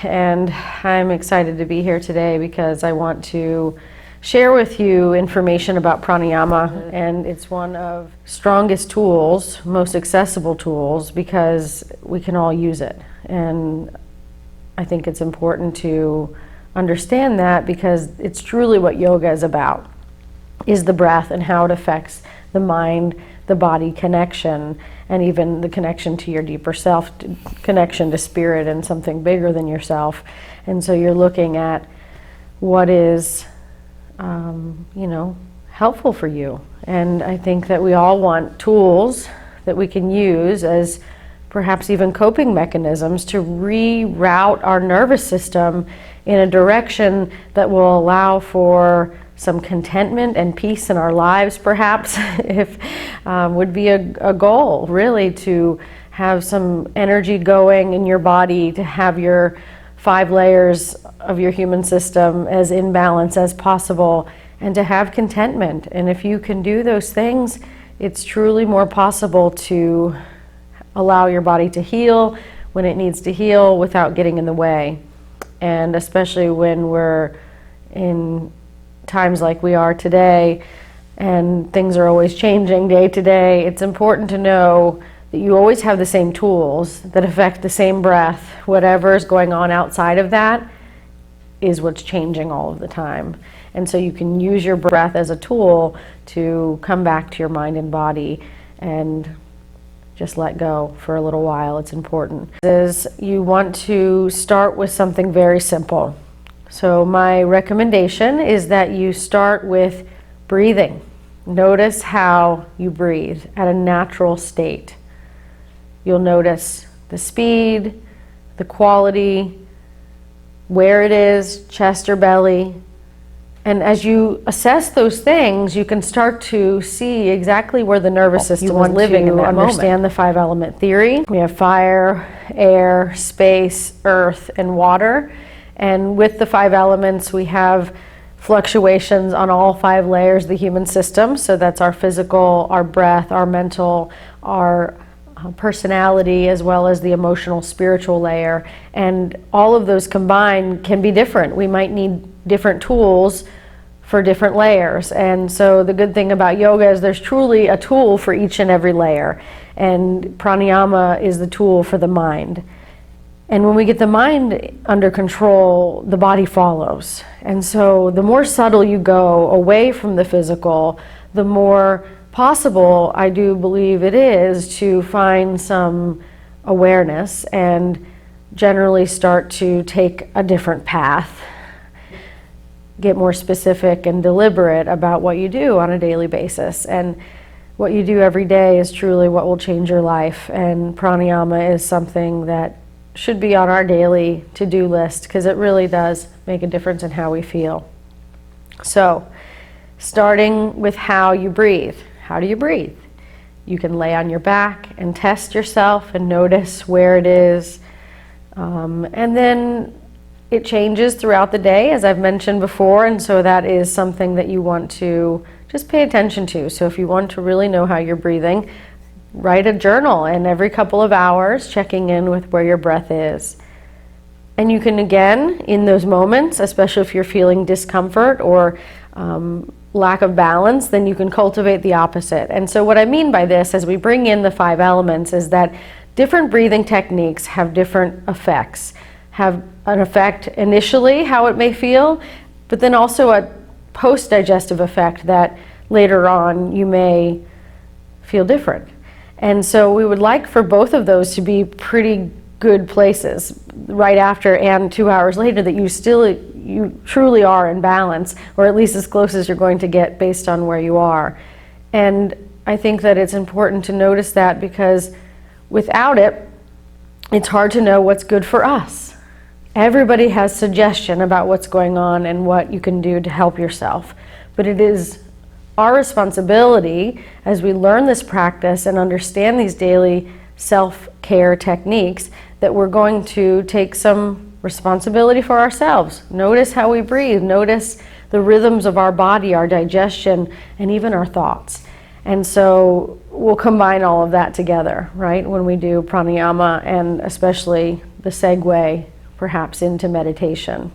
and I'm excited to be here today because I want to share with you information about pranayama, and it's one of strongest tools, most accessible tools, because we can all use it. And I think it's important to understand that because it's truly what yoga is about, is the breath and how it affects the mind, the body connection, and even the connection to your deeper self, connection to spirit and something bigger than yourself. And so you're looking at what is helpful for you. And I think that we all want tools that we can use as perhaps even coping mechanisms to reroute our nervous system in a direction that will allow for some contentment and peace in our lives, perhaps, if would be a goal, really, to have some energy going in your body, to have your 5 layers of your human system as in balance as possible, and to have contentment. And if you can do those things, it's truly more possible to allow your body to heal when it needs to heal without getting in the way. And especially when we're in times like we are today, and things are always changing day to day, it's important to know that you always have the same tools that affect the same breath. Whatever is going on outside of that is what's changing all of the time. And so you can use your breath as a tool to come back to your mind and body and just let go for a little while. It's important. You want to start with something very simple. So my recommendation is that you start with breathing. Notice how you breathe at a natural state. You'll notice the speed, the quality, where it is, chest or belly. And as you assess those things, you can start to see exactly where the nervous system is living in that moment. Understand the 5-element theory. We have fire, air, space, earth, and water. And with the 5 elements, we have fluctuations on all 5 layers of the human system. So that's our physical, our breath, our mental, our personality, as well as the emotional, spiritual layer. And all of those combined can be different. We might need different tools for different layers. And so the good thing about yoga is there's truly a tool for each and every layer. And pranayama is the tool for the mind. And when we get the mind under control, the body follows. And so the more subtle you go away from the physical, the more possible I do believe it is to find some awareness and generally start to take a different path. Get more specific and deliberate about what you do on a daily basis. And what you do every day is truly what will change your life. And pranayama is something that should be on our daily to-do list because it really does make a difference in how we feel. So, starting with how you breathe. How do you breathe? You can lay on your back and test yourself and notice where it is. And then it changes throughout the day, as I've mentioned before, and so that is something that you want to just pay attention to. So if you want to really know how you're breathing, write a journal, and every couple of hours checking in with where your breath is. And you can, again, in those moments, especially if you're feeling discomfort or lack of balance, then you can cultivate the opposite. And so what I mean by this, as we bring in the 5 elements, is that different breathing techniques have different effects. Have an effect initially, how it may feel, but then also a post-digestive effect that later on you may feel different. And so we would like for both of those to be pretty good places right after and 2 hours later, that you truly are in balance, or at least as close as you're going to get based on where you are. And I think that it's important to notice that because without it, it's hard to know what's good for us. Everybody has suggestion about what's going on and what you can do to help yourself. But it is our responsibility as we learn this practice and understand these daily self-care techniques that we're going to take some responsibility for ourselves. Notice how we breathe. Notice the rhythms of our body, our digestion, and even our thoughts. And so we'll combine all of that together, right, when we do pranayama, and especially the segue perhaps into meditation.